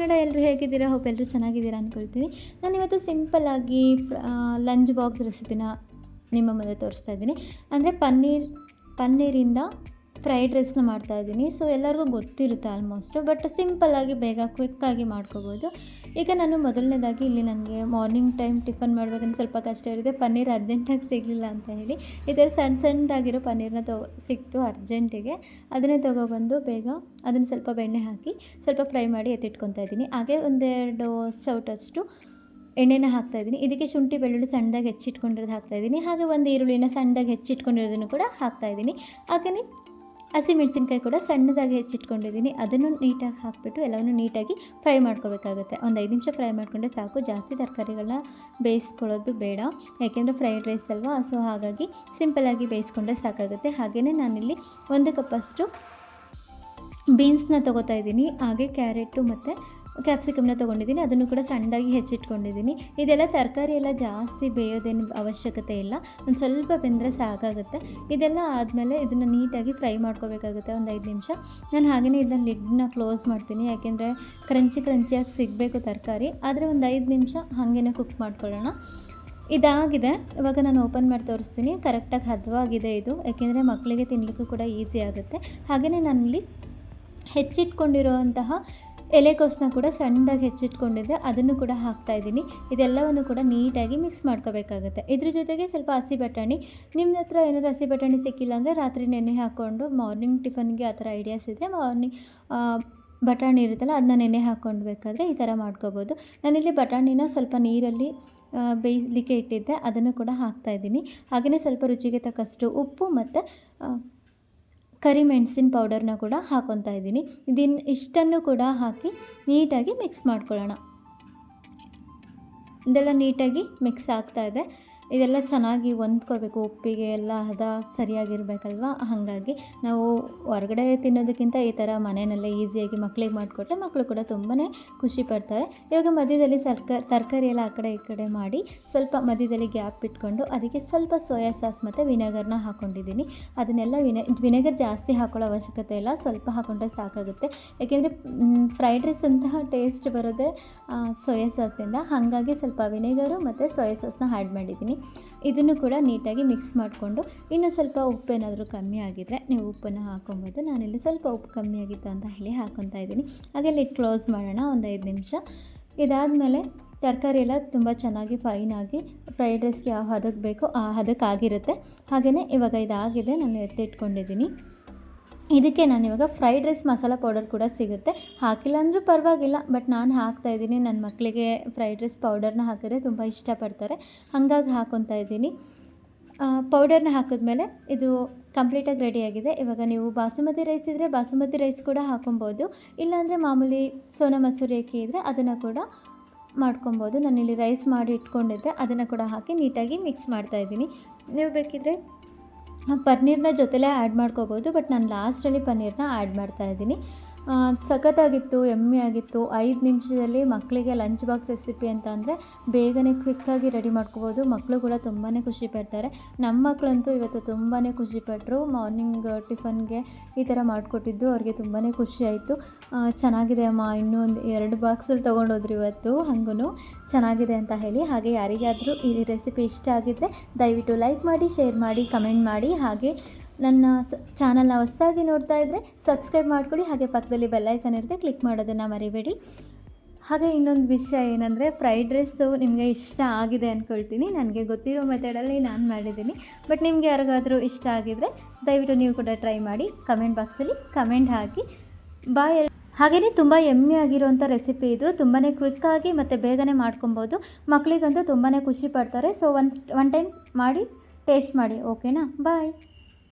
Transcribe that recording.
ಕನ್ನಡ ಎಲ್ಲರೂ ಹೇಗಿದ್ದೀರಾ? ಹೋಪ್ ಎಲ್ಲರೂ ಚೆನ್ನಾಗಿದ್ದೀರಾ ಅಂದ್ಕೊಳ್ತೀನಿ. ನಾನಿವತ್ತು ಸಿಂಪಲ್ಲಾಗಿ ಲಂಚ್ ಬಾಕ್ಸ್ ರೆಸಿಪಿನ ನಿಮ್ಮ ಮುಂದೆ ತೋರಿಸ್ತಾ ಇದ್ದೀನಿ. ಅಂದರೆ ಪನ್ನೀರಿಂದ ಫ್ರೈಡ್ ರೈಸ್ನ ಮಾಡ್ತಾಯಿದ್ದೀನಿ. ಸೊ ಎಲ್ಲರಿಗೂ ಗೊತ್ತಿರುತ್ತೆ ಆಲ್ಮೋಸ್ಟು, ಬಟ್ ಸಿಂಪಲ್ಲಾಗಿ ಬೇಗ ಕ್ವಿಕ್ಕಾಗಿ ಮಾಡ್ಕೋಬೋದು. ಈಗ ನಾನು ಮೊದಲನೇದಾಗಿ ಇಲ್ಲಿ ನನಗೆ ಮಾರ್ನಿಂಗ್ ಟೈಮ್ ಟಿಫನ್ ಮಾಡಬೇಕಂದ್ರೆ ಸ್ವಲ್ಪ ಕಷ್ಟ ಇರುತ್ತೆ. ಪನ್ನೀರ್ ಅರ್ಜೆಂಟಾಗಿ ಸಿಗಲಿಲ್ಲ ಅಂತ ಹೇಳಿ ಈ ಥರ ಸಣ್ಣದಾಗಿರೋ ಪನ್ನೀರನ್ನ ಸಿಕ್ತು ಅರ್ಜೆಂಟಿಗೆ. ಅದನ್ನೇ ತೊಗೊಬಂದು ಬೇಗ ಅದನ್ನು ಸ್ವಲ್ಪ ಬೆಣ್ಣೆ ಹಾಕಿ ಸ್ವಲ್ಪ ಫ್ರೈ ಮಾಡಿ ಎತ್ತಿಟ್ಕೊತಾ ಇದ್ದೀನಿ. ಹಾಗೆ ಒಂದೆರಡು ಸೌಟಷ್ಟು ಎಣ್ಣೆನ ಹಾಕ್ತಾಯಿದ್ದೀನಿ. ಇದಕ್ಕೆ ಶುಂಠಿ ಬೆಳ್ಳುಳ್ಳಿ ಸಣ್ಣದಾಗಿ ಹೆಚ್ಚಿಟ್ಕೊಂಡಿರೋದು ಹಾಕ್ತಾಯಿದ್ದೀನಿ. ಹಾಗೆ ಒಂದು ಈರುಳ್ಳಿನ ಸಣ್ಣದಾಗಿ ಹೆಚ್ಚಿಟ್ಕೊಂಡಿರೋದನ್ನು ಕೂಡ ಹಾಕ್ತಾಯಿದ್ದೀನಿ. ಹಾಗೆಯೇ ಹಸಿಮೆಣಸಿನ್ಕಾಯಿ ಕೂಡ ಸಣ್ಣದಾಗಿ ಹೆಚ್ಚಿಟ್ಕೊಂಡಿದ್ದೀನಿ. ಅದನ್ನು ನೀಟಾಗಿ ಹಾಕಿಬಿಟ್ಟು ಎಲ್ಲವನ್ನು ನೀಟಾಗಿ ಫ್ರೈ ಮಾಡ್ಕೋಬೇಕಾಗುತ್ತೆ. ಒಂದು 5 ನಿಮಿಷ ಫ್ರೈ ಮಾಡಿಕೊಂಡ್ರೆ ಸಾಕು. ಜಾಸ್ತಿ ತರಕಾರಿಗಳನ್ನ ಬೇಯಿಸ್ಕೊಳ್ಳೋದು ಬೇಡ, ಯಾಕೆಂದರೆ ಫ್ರೈಡ್ ರೈಸ್ ಅಲ್ವಾ. ಸೊ ಹಾಗಾಗಿ ಸಿಂಪಲ್ಲಾಗಿ ಬೇಯಿಸ್ಕೊಂಡ್ರೆ ಸಾಕಾಗುತ್ತೆ. ಹಾಗೆಯೇ ನಾನಿಲ್ಲಿ 1 ಕಪ್ಪಷ್ಟು ಬೀನ್ಸ್ನ ತೊಗೋತಾ ಇದ್ದೀನಿ. ಹಾಗೆ ಕ್ಯಾರೆಟು ಮತ್ತು ಕ್ಯಾಪ್ಸಿಕಮ್ನ ತೊಗೊಂಡಿದ್ದೀನಿ. ಅದನ್ನು ಕೂಡ ಸಣ್ಣದಾಗಿ ಹೆಚ್ಚಿಟ್ಕೊಂಡಿದ್ದೀನಿ. ಇದೆಲ್ಲ ತರಕಾರಿ ಎಲ್ಲ ಜಾಸ್ತಿ ಬೇಯೋದೇನು ಅವಶ್ಯಕತೆ ಇಲ್ಲ, ಒಂದು ಸ್ವಲ್ಪ ಬೆಂದರೆ ಸಾಕಾಗುತ್ತೆ. ಇದೆಲ್ಲ ಆದಮೇಲೆ ಇದನ್ನು ನೀಟಾಗಿ ಫ್ರೈ ಮಾಡ್ಕೋಬೇಕಾಗುತ್ತೆ ಒಂದು 5 ನಿಮಿಷ. ನಾನು ಹಾಗೆಯೇ ಇದನ್ನು ಲಿಡ್ನ ಕ್ಲೋಸ್ ಮಾಡ್ತೀನಿ, ಯಾಕೆಂದರೆ ಕ್ರಂಚಿಯಾಗಿ ಸಿಗಬೇಕು ತರಕಾರಿ. ಆದರೆ ಒಂದು 5 ನಿಮಿಷ ಹಾಗೇ ಕುಕ್ ಮಾಡ್ಕೊಳ್ಳೋಣ. ಇದಾಗಿದೆ. ಇವಾಗ ನಾನು ಓಪನ್ ಮಾಡಿ ತೋರಿಸ್ತೀನಿ. ಕರೆಕ್ಟಾಗಿ ಹದವಾಗಿದೆ ಇದು, ಯಾಕೆಂದರೆ ಮಕ್ಕಳಿಗೆ ತಿನ್ನಲಿಕ್ಕೂ ಕೂಡ ಈಸಿ ಆಗುತ್ತೆ. ಹಾಗೆಯೇ ನಾನಿಲ್ಲಿ ಹೆಚ್ಚಿಟ್ಕೊಂಡಿರುವಂತಹ ಎಲೆಕೋಸನ್ನ ಕೂಡ ಸಣ್ಣದಾಗಿ ಹೆಚ್ಚಿಟ್ಕೊಂಡಿದ್ದೆ, ಅದನ್ನು ಕೂಡ ಹಾಕ್ತಾಯಿದ್ದೀನಿ. ಇದೆಲ್ಲವನ್ನು ಕೂಡ ನೀಟಾಗಿ ಮಿಕ್ಸ್ ಮಾಡ್ಕೋಬೇಕಾಗುತ್ತೆ. ಇದ್ರ ಜೊತೆಗೆ ಸ್ವಲ್ಪ ಹಸಿ ಬಟಾಣಿ, ನಿಮ್ಮ ಹತ್ರ ಏನಾದ್ರು ಹಸಿ ಬಟಾಣಿ ಸಿಕ್ಕಿಲ್ಲ ಅಂದರೆ ರಾತ್ರಿ ನೆನೆ ಹಾಕ್ಕೊಂಡು ಮಾರ್ನಿಂಗ್ ಟಿಫನ್ಗೆ ಆ ಥರ ಐಡಿಯಾಸ್ ಇದ್ದರೆ ಮಾರ್ನಿಂಗ್ ಬಟಾಣಿ ಇರುತ್ತಲ್ಲ ಅದನ್ನ ನೆನೆ ಹಾಕ್ಕೊಳ್ಬೇಕಾದ್ರೆ ಈ ಥರ ಮಾಡ್ಕೋಬೋದು. ನಾನಿಲ್ಲಿ ಬಟಾಣಿನ ಸ್ವಲ್ಪ ನೀರಲ್ಲಿ ಬೇಯಿಸಲಿಕ್ಕೆ ಇಟ್ಟಿದ್ದೆ, ಅದನ್ನು ಕೂಡ ಹಾಕ್ತಾಯಿದ್ದೀನಿ. ಹಾಗೆಯೇ ಸ್ವಲ್ಪ ರುಚಿಗೆ ತಕ್ಕಷ್ಟು ಉಪ್ಪು ಮತ್ತು ಕರಿಮೆಣಸಿನ ಪೌಡರ್ನ ಕೂಡ ಹಾಕ್ಕೊತಾ ಇದ್ದೀನಿ. ಇಷ್ಟನ್ನು ಕೂಡ ಹಾಕಿ ನೀಟಾಗಿ ಮಿಕ್ಸ್ ಮಾಡ್ಕೊಳ್ಳೋಣ. ಇದೆಲ್ಲ ನೀಟಾಗಿ ಮಿಕ್ಸ್ ಆಗ್ತಾಯಿದೆ. ಇದೆಲ್ಲ ಚೆನ್ನಾಗಿ ಹೊಂದ್ಕೋಬೇಕು, ಉಪ್ಪಿಗೆ ಎಲ್ಲ ಹದ ಸರಿಯಾಗಿರಬೇಕಲ್ವ. ಹಾಗಾಗಿ ನಾವು ಹೊರಗಡೆ ತಿನ್ನೋದಕ್ಕಿಂತ ಈ ಥರ ಮನೆಯಲ್ಲೇ ಈಸಿಯಾಗಿ ಮಕ್ಕಳಿಗೆ ಮಾಡಿಕೊಟ್ರೆ ಮಕ್ಕಳು ಕೂಡ ತುಂಬಾ ಖುಷಿ ಪಡ್ತಾರೆ. ಇವಾಗ ಮಧ್ಯದಲ್ಲಿ ತರಕಾರಿ ಎಲ್ಲ ಆ ಕಡೆ ಈ ಕಡೆ ಮಾಡಿ ಸ್ವಲ್ಪ ಮಧ್ಯದಲ್ಲಿ ಗ್ಯಾಪ್ ಬಿಟ್ಕೊಂಡು ಅದಕ್ಕೆ ಸ್ವಲ್ಪ ಸೋಯಾ ಸಾಸ್ ಮತ್ತು ವಿನೆಗರ್ನ ಹಾಕ್ಕೊಂಡಿದ್ದೀನಿ. ಅದನ್ನೆಲ್ಲ ವಿನೆಗರ್ ಜಾಸ್ತಿ ಹಾಕೊಳ್ಳೋ ಅವಶ್ಯಕತೆ ಇಲ್ಲ, ಸ್ವಲ್ಪ ಹಾಕ್ಕೊಂಡ್ರೆ ಸಾಕಾಗುತ್ತೆ. ಯಾಕೆಂದರೆ ಫ್ರೈಡ್ ರೈಸ್ ಅಂತಹ ಟೇಸ್ಟ್ ಬರೋದೇ ಸೋಯಾ ಸಾಸಿಂದ. ಹಾಗಾಗಿ ಸ್ವಲ್ಪ ವಿನೆಗರು ಮತ್ತು ಸೋಯಾ ಸಾಸ್ನ ಆ್ಯಡ್ ಮಾಡಿದ್ದೀನಿ. ಇದನ್ನು ಕೂಡ ನೀಟಾಗಿ ಮಿಕ್ಸ್ ಮಾಡಿಕೊಂಡು ಇನ್ನು ಸ್ವಲ್ಪ ಉಪ್ಪೇನಾದರೂ ಕಮ್ಮಿ ಆಗಿದ್ದರೆ ನೀವು ಉಪ್ಪನ್ನು ಹಾಕ್ಕೊಬೋದು. ನಾನಿಲ್ಲಿ ಸ್ವಲ್ಪ ಉಪ್ಪು ಕಮ್ಮಿ ಆಗಿತ್ತು ಅಂತ ಹೇಳಿ ಹಾಕ್ಕೊತಾ ಇದ್ದೀನಿ. ಹಾಗೆ ಲಿಡ್ ಕ್ಲೋಸ್ ಮಾಡೋಣ ಒಂದು 5 ನಿಮಿಷ. ಇದಾದಮೇಲೆ ತರಕಾರಿ ಎಲ್ಲ ತುಂಬ ಚೆನ್ನಾಗಿ ಫೈನಾಗಿ ಫ್ರೈಡ್ ರೈಸ್ಗೆ ಯಾವ ಹದಕ್ಕೆ ಬೇಕೋ ಆ ಹದಕ್ಕಾಗಿರುತ್ತೆ. ಹಾಗೆಯೇ ಇವಾಗ ಇದಾಗಿದೆ, ನಾನು ಎತ್ತಿಟ್ಕೊಂಡಿದ್ದೀನಿ. ಇದಕ್ಕೆ ನಾನಿವಾಗ ಫ್ರೈಡ್ ರೈಸ್ ಮಸಾಲ ಪೌಡರ್ ಕೂಡ ಸಿಗುತ್ತೆ, ಹಾಕಿಲ್ಲ ಅಂದರೂ ಪರವಾಗಿಲ್ಲ, ಬಟ್ ನಾನು ಹಾಕ್ತಾಯಿದ್ದೀನಿ. ನನ್ನ ಮಕ್ಕಳಿಗೆ ಫ್ರೈಡ್ ರೈಸ್ ಪೌಡರ್ನ ಹಾಕಿದ್ರೆ ತುಂಬ ಇಷ್ಟಪಡ್ತಾರೆ, ಹಾಗಾಗಿ ಹಾಕ್ಕೊತಾ ಇದ್ದೀನಿ. ಪೌಡರ್ನ ಹಾಕಿದ್ಮೇಲೆ ಇದು ಕಂಪ್ಲೀಟಾಗಿ ರೆಡಿಯಾಗಿದೆ. ಇವಾಗ ನೀವು ಬಾಸುಮತಿ ರೈಸ್ ಇದ್ದರೆ ಬಾಸುಮತಿ ರೈಸ್ ಕೂಡ ಹಾಕೊಬೋದು, ಇಲ್ಲಾಂದರೆ ಮಾಮೂಲಿ ಸೋನಾ ಮಸೂರಿ ಅಕ್ಕಿ ಇದ್ದರೆ ಅದನ್ನು ಕೂಡ ಮಾಡ್ಕೊಬೋದು. ನಾನಿಲ್ಲಿ ರೈಸ್ ಮಾಡಿ ಇಟ್ಕೊಂಡಿದ್ದೆ, ಅದನ್ನು ಕೂಡ ಹಾಕಿ ನೀಟಾಗಿ ಮಿಕ್ಸ್ ಮಾಡ್ತಾಯಿದ್ದೀನಿ. ನೀವು ಬೇಕಿದ್ದರೆ ಪನ್ನೀರ್ನ ಜೊತೆಲೇ ಆ್ಯಡ್ ಮಾಡ್ಕೋಬೋದು, ಬಟ್ ನಾನು ಲಾಸ್ಟಲ್ಲಿ ಪನ್ನೀರ್ನ ಆ್ಯಡ್ ಮಾಡ್ತಾಯಿದ್ದೀನಿ. ಸಖತ್ತಾಗಿತ್ತು, ಯಮ್ಮಿ ಆಗಿತ್ತು. 5 ನಿಮಿಷದಲ್ಲಿ ಮಕ್ಕಳಿಗೆ ಲಂಚ್ ಬಾಕ್ಸ್ ರೆಸಿಪಿ ಅಂತ ಅಂದರೆ ಬೇಗನೆ ಕ್ವಿಕ್ಕಾಗಿ ರೆಡಿ ಮಾಡ್ಕೋಬೋದು. ಮಕ್ಕಳು ಕೂಡ ತುಂಬಾ ಖುಷಿ ಪಡ್ತಾರೆ. ನಮ್ಮ ಮಕ್ಕಳಂತೂ ಇವತ್ತು ತುಂಬಾ ಖುಷಿಪಟ್ಟರು. ಮಾರ್ನಿಂಗ್ ಟಿಫನ್ಗೆ ಈ ಥರ ಮಾಡಿಕೊಟ್ಟಿದ್ದು ಅವ್ರಿಗೆ ತುಂಬಾ ಖುಷಿ ಆಯಿತು. ಚೆನ್ನಾಗಿದೆ ಅಮ್ಮ, ಇನ್ನೂ ಒಂದು 2 ಬಾಕ್ಸಲ್ಲಿ ತೊಗೊಂಡೋದ್ರು ಇವತ್ತು, ಹಂಗೂ ಚೆನ್ನಾಗಿದೆ ಅಂತ ಹೇಳಿ. ಹಾಗೆ ಯಾರಿಗಾದರೂ ಈ ರೆಸಿಪಿ ಇಷ್ಟ ಆಗಿದ್ದರೆ ದಯವಿಟ್ಟು ಲೈಕ್ ಮಾಡಿ, ಶೇರ್ ಮಾಡಿ, ಕಮೆಂಟ್ ಮಾಡಿ. ಹಾಗೆ ನನ್ನ ಚಾನಲ್ನ ಹೊಸದಾಗಿ ನೋಡ್ತಾ ಇದ್ದರೆ ಸಬ್ಸ್ಕ್ರೈಬ್ ಮಾಡ್ಕೊಳ್ಳಿ. ಹಾಗೆ ಪಕ್ಕದಲ್ಲಿ ಬೆಲ್ಲೈಕನ್ ಇರುತ್ತೆ, ಕ್ಲಿಕ್ ಮಾಡೋದನ್ನು ಮರಿಬೇಡಿ. ಹಾಗೆ ಇನ್ನೊಂದು ವಿಷಯ ಏನಂದರೆ ಫ್ರೈಡ್ ರೈಸು ನಿಮಗೆ ಇಷ್ಟ ಆಗಿದೆ ಅಂದ್ಕೊಳ್ತೀನಿ. ನನಗೆ ಗೊತ್ತಿರೋ ಮೆಥಡಲ್ಲಿ ನಾನು ಮಾಡಿದ್ದೀನಿ, ಬಟ್ ನಿಮಗೆ ಯಾರಿಗಾದರೂ ಇಷ್ಟ ಆಗಿದ್ದರೆ ದಯವಿಟ್ಟು ನೀವು ಕೂಡ ಟ್ರೈ ಮಾಡಿ. ಕಮೆಂಟ್ ಬಾಕ್ಸಲ್ಲಿ ಕಮೆಂಟ್ ಹಾಕಿ. ಬಾಯ್. ಹಾಗೆಯೇ ತುಂಬ ಯಮ್ಮಿ ಆಗಿರೋಂಥ ರೆಸಿಪಿ ಇದು, ತುಂಬಾ ಕ್ವಿಕ್ಕಾಗಿ ಮತ್ತು ಬೇಗನೆ ಮಾಡ್ಕೊಬೋದು. ಮಕ್ಕಳಿಗಂತೂ ತುಂಬಾ ಖುಷಿ ಪಡ್ತಾರೆ. ಸೊ ಒನ್ ಟೈಮ್ ಮಾಡಿ ಟೇಸ್ಟ್ ಮಾಡಿ, ಓಕೆನಾ? ಬಾಯ್.